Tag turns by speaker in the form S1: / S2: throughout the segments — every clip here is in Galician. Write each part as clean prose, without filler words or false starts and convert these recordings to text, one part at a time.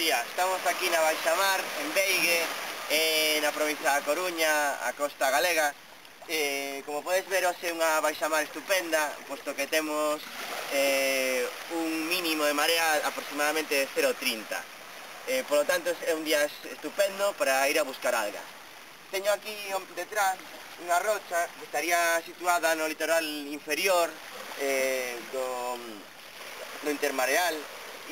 S1: días, estamos aquí na Baixamar, en Beigue, na provincia da Coruña, a costa galega. Como podes ver, hoxe é unha baixamar estupenda, posto que temos un mínimo de marea aproximadamente de 0,30. Por lo tanto, é un día estupendo para ir a buscar algas. Teño aquí detrás unha rocha que estaría situada no litoral inferior do intermareal,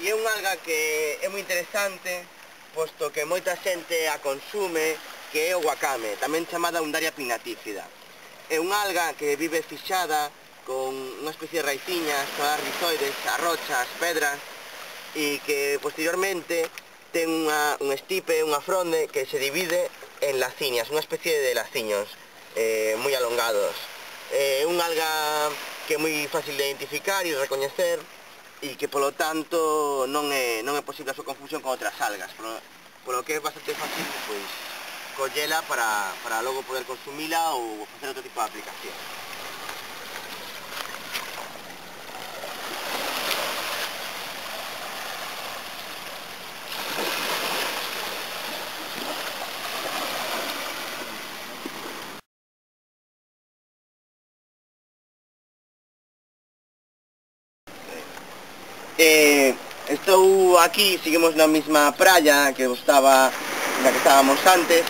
S1: e é unha alga que é moi interesante, posto que moita xente a consume, que é o wakame, tamén chamada Undaria pinnatifida. É unha alga que vive fixada con unha especie de raiciñas, todas rizoides, as rochas, pedras, e que posteriormente ten un estipe, unha fronde que se divide en laciñas, unha especie de laciños moi alongados. É unha alga que é moi fácil de identificar e recoñecer, e que polo tanto non é posible a súa confusión con outras algas, polo que é bastante fácil pois collela para logo poder consumila ou facer outro tipo de aplicación. Estou aquí, seguimos na mesma praia que na que estábamos antes.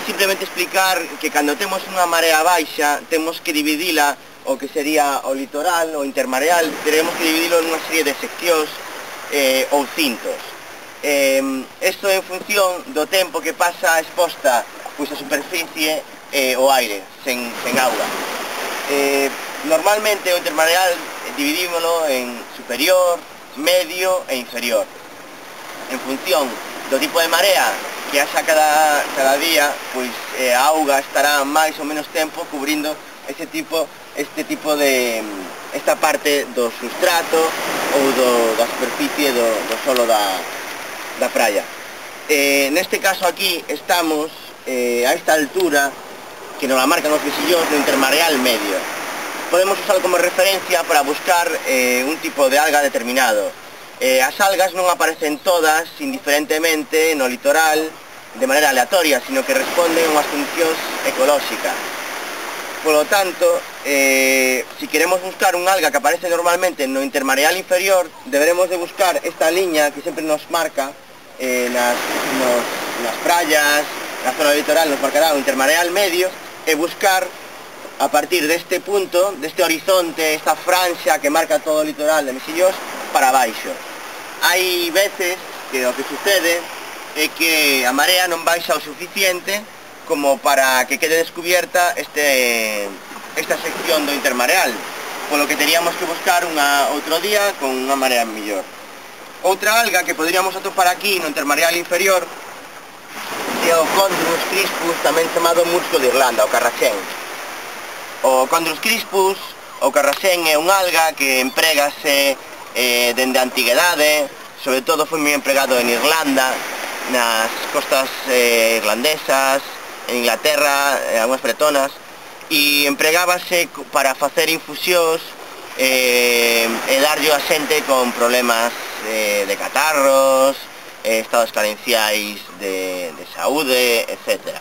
S1: Simplemente explicar que cando temos unha marea baixa temos que dividila o que sería o litoral, o intermareal, teremos que dividilo nunha serie de seccións ou cintos. Isto en función do tempo que pasa exposta pois a superficie o aire, sen auga. Normalmente o intermareal dividímolo en superior, medio e inferior. En función do tipo de marea que haxa cada día, pois a auga estará máis ou menos tempo cubrindo esta parte do substrato ou da superficie do solo da praia. Neste caso aquí estamos a esta altura que nos la marcan os visillóns do intermareal medio. Podemos usarlo como referencia para buscar un tipo de alga determinado. As algas non aparecen todas indiferentemente no litoral de maneira aleatoria, sino que responden a unhas funcións ecolóxicas. Polo tanto, si queremos buscar un alga que aparece normalmente no intermareal inferior, deberemos de buscar esta liña que sempre nos marca nas praias, na zona litoral nos marcará o intermareal medio, e buscar a partir deste punto, deste horizonte, esta franxa que marca todo o litoral de Mesillós, para baixo. Hai veces que o que sucede é que a marea non baixa o suficiente como para que quede descubierta esta sección do intermareal, polo que teríamos que buscar outro día con unha marea mellor. Outra alga que poderíamos atopar aquí no intermareal inferior é o Chondrus crispus, tamén chamado musgo de Irlanda, o carraxén. O Chondrus crispus, o carraxén, é unha alga que empregase dende a antiguidade, sobre todo foi moi empregado en Irlanda, nas costas irlandesas, en Inglaterra, algunhas bretonas, e empregábase para facer infusións e darlle a xente con problemas de catarros, estados carenciais de saúde, etc.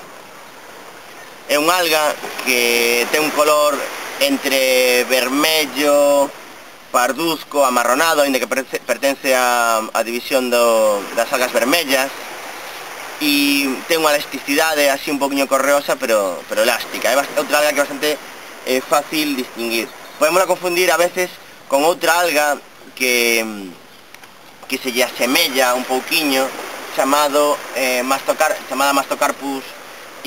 S1: É unha alga que ten un color entre vermello, parduzco, amarronado, aínda que pertence á división das algas vermellas, e ten unha elasticidade así un poquinho correosa, pero elástica. É outra alga que é bastante fácil distinguir. Podémosla confundir a veces con outra alga que se lle asemella un pouquiño, chamada Mastocarpus,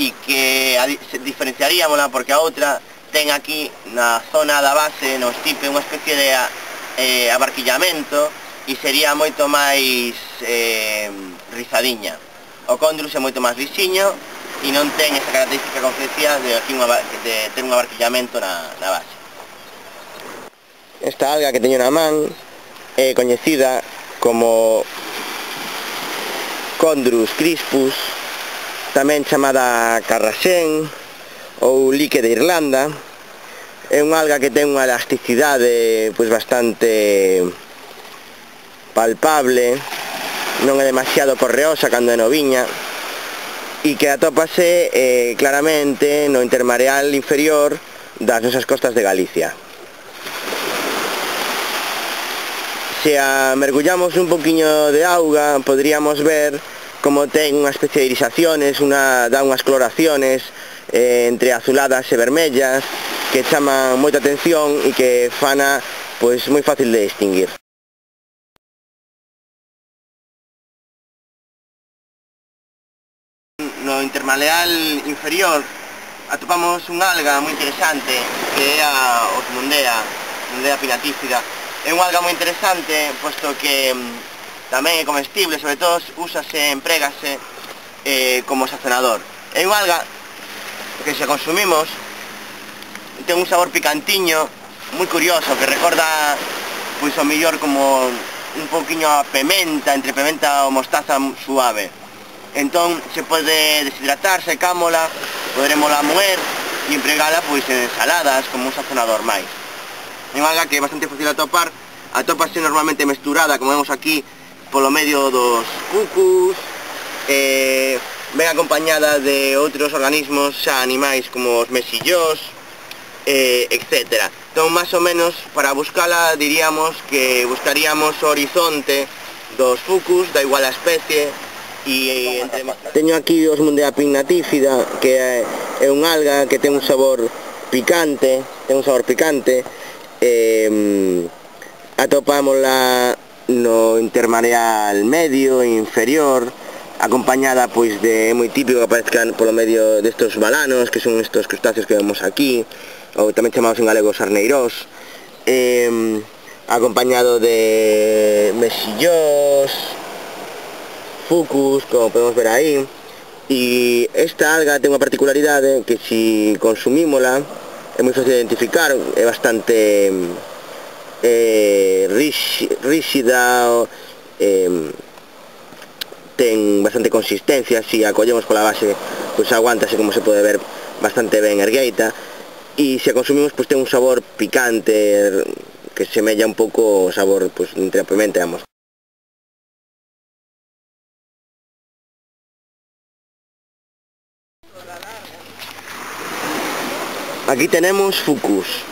S1: e que diferenciaríamola porque a outra ten aquí na zona da base, no estipe, unha especie de abarquillamento, e sería moito máis rizadiña. O Chondrus é moito máis lixiño e non ten esa característica, como decía, de ter un abarquillamento na base. Esta alga que teño na man é coñecida como Chondrus crispus, tamén chamada carraxén ou lique de Irlanda. É unha alga que ten unha elasticidade pois bastante palpable, non é demasiado correosa cando é noviña, e que atópase claramente no intermareal inferior das nosas costas de Galicia. Se a mergullamos un poquinho de auga, podríamos ver como ten unha especie de irisaciones, dá unhas coloraciones entre azuladas e vermellas que chaman moita atención e que fana pois moi fácil de distinguir. No intermareal inferior atopamos unha alga moi interesante que é a Osmundea pinnatifida. É unha alga moi interesante, posto que tamén é comestible, sobre todo emprégase como sazonador. É unha alga que se consumimos ten un sabor picantiño moi curioso, que recorda pois ao mellor como un poquinho a pementa, entre pementa ou mostaza suave. Entón se pode deshidratar, secámola, poderémola moer e empregala pois en ensaladas como un sazonador máis. É unha alga que é bastante fácil de atopar, atópase normalmente mesturada, como vemos aquí, polo medio dos cucus, ven acompañada de outros organismos xa animais como os mesillós, etc. Entón, máis ou menos, para buscala diríamos que buscaríamos o horizonte dos fucus, da igual a especie, e teño aquí Osmundea pinnatifida, que é unha alga que ten un sabor picante, atopámola no intermareal medio e inferior, acompañada pois de, é moi típico que aparezcan polo medio destos balanos, que son estos crustáceos que vemos aquí, ou tamén chamados en galego sarneirós, acompañado de mesillós, fucus, como podemos ver aí. E esta alga ten unha particularidade que se consumímola é moi fácil de identificar, é bastante ríxida, ten bastante consistencia, se a collemos pola base pois aguántase, como se pode ver, bastante ben ergueita, e se a consumimos pois ten un sabor picante que semella un pouco o sabor pois entre a pementa e a mostaza. Aquí tenemos fucus.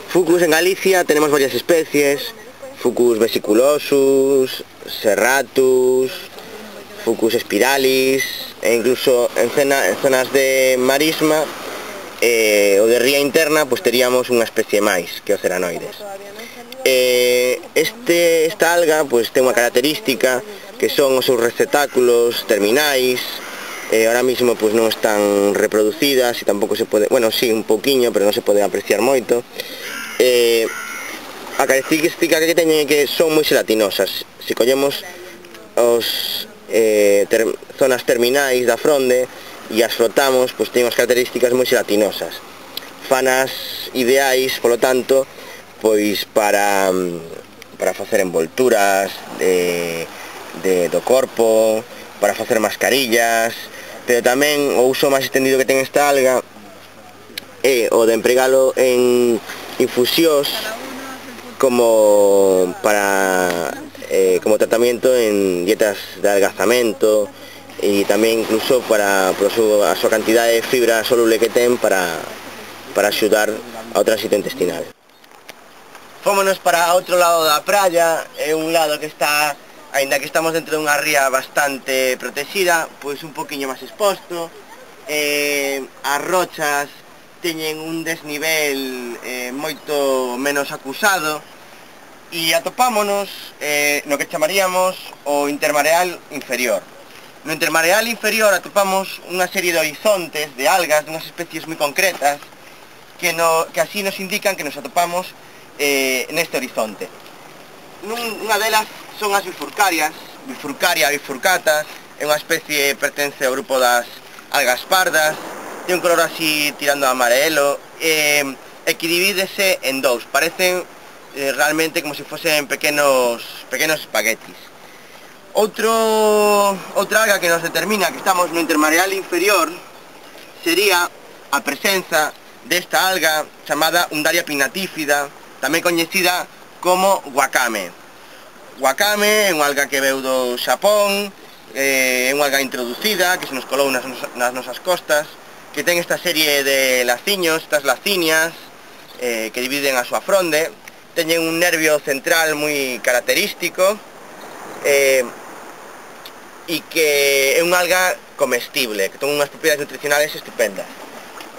S1: Fucus en Galicia tenemos varias especies: Fucus vesiculosus, serratus, Fucus spiralis, e incluso en zonas de marisma ou de ría interna pues teríamos unha especie máis, que é o ceranoides. Esta alga pues ten unha característica que son os seus receptáculos terminais. Ahora mismo pues non están reproducidas e tampouco se pode, bueno, sí, un pouquiño, pero non se pode apreciar moito. A característica que teñen é que son moi xelatinosas. Se collemos zonas terminais da fronde e as frotamos, pois teñen as características moi xelatinosas. Fanas ideais, polo tanto, pois para facer envolturas do corpo, para facer mascarillas, pero tamén o uso máis extendido que ten esta alga é o de empregalo en infusións como tratamiento en dietas de adelgazamento, e tamén incluso para a súa cantidade de fibra soluble que ten para axudar ao tránsito intestinal. Fómonos para outro lado da praia, é un lado que está, aínda que estamos dentro dunha ría bastante protexida, pois un poquinho máis exposto. As rochas teñen un desnivel moito menos acusado, e atopámonos no que chamaríamos o intermareal inferior. No intermareal inferior atopamos unha serie de horizontes de algas, de unhas especies moi concretas, que así nos indican que nos atopamos neste horizonte. Unha delas son as bifurcarias, Bifurcaria bifurcata, é unha especie, pertence ao grupo das algas pardas, ten un color así tirando a amarelo, e que divídese en dous, parecen realmente como se fosen pequenos espaguetis. Outra alga que nos determina que estamos no intermareal inferior sería a presenza desta alga chamada Undaria pinnatifida, tamén coñecida como wakame. wakame, é unha alga que veu do Xapón, é unha alga introducida que se nos colou nas nosas costas, que ten esta serie de laciños, estas lacinias, que dividen a súa fronde, teñen un nervio central moi característico, e que é unha alga comestible, que ten unhas propiedades nutricionales estupendas.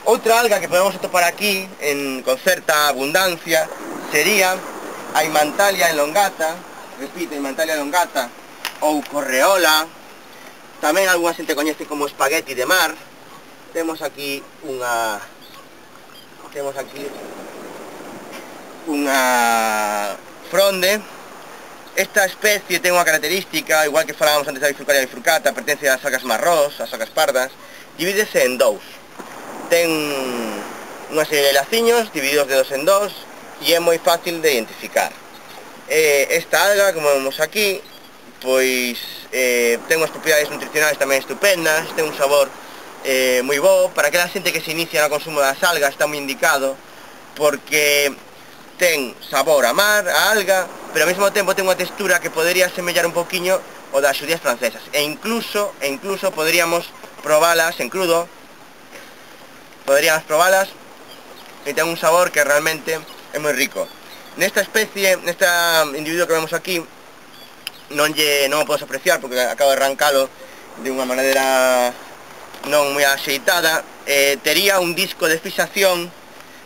S1: Outra alga que podemos atopar aquí con certa abundancia sería a Himantalia elongata, repito, Himantalia elongata, ou correola, tamén algunha xente coñece como espagueti de mar. Temos aquí unha fronde. Esta especie ten unha característica, igual que falábamos antes da bifurcaria bifurcata, pertence ás algas marrós, ás algas pardas, divídese en dous. Ten unha serie de laciños divididos de dos en dos e é moi fácil de identificar. Esta alga, como vemos aquí, pois ten unhas propiedades nutricionales tamén estupendas, ten un sabor moi bo. Para aquela xente que se inicia no consumo das algas está moi indicado, porque ten sabor a mar, a alga, pero ao mesmo tempo ten unha textura que podería semellar un poquinho o das xudías francesas, e incluso poderíamos probalas en crudo, e ten un sabor que realmente é moi rico. Nesta especie, neste individuo que vemos aquí, non o podes apreciar porque acabo de arrancalo de unha maneira non moi axeitada. Tería un disco de fixación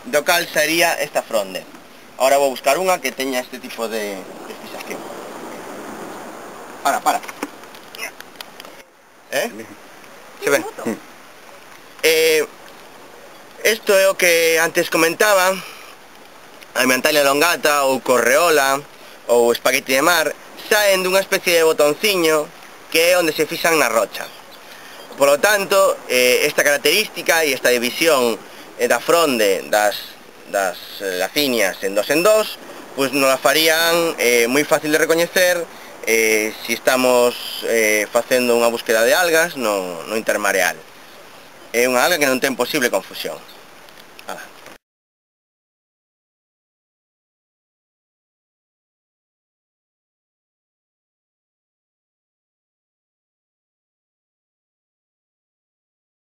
S1: do cal sería esta fronde. Ahora vou buscar unha que teña este tipo de fixación. Para. Se ve? Isto é o que antes comentaba, a Himantalia elongata ou correola ou espagueti de mar, saen dunha especie de botonciño que é onde se fixan na rocha. Por lo tanto, esta característica e esta división da fronde das laciñas en dos, pois nos la farían moi fácil de recoñecer se estamos facendo unha búsqueda de algas no intermareal. É unha alga que non ten posible confusión.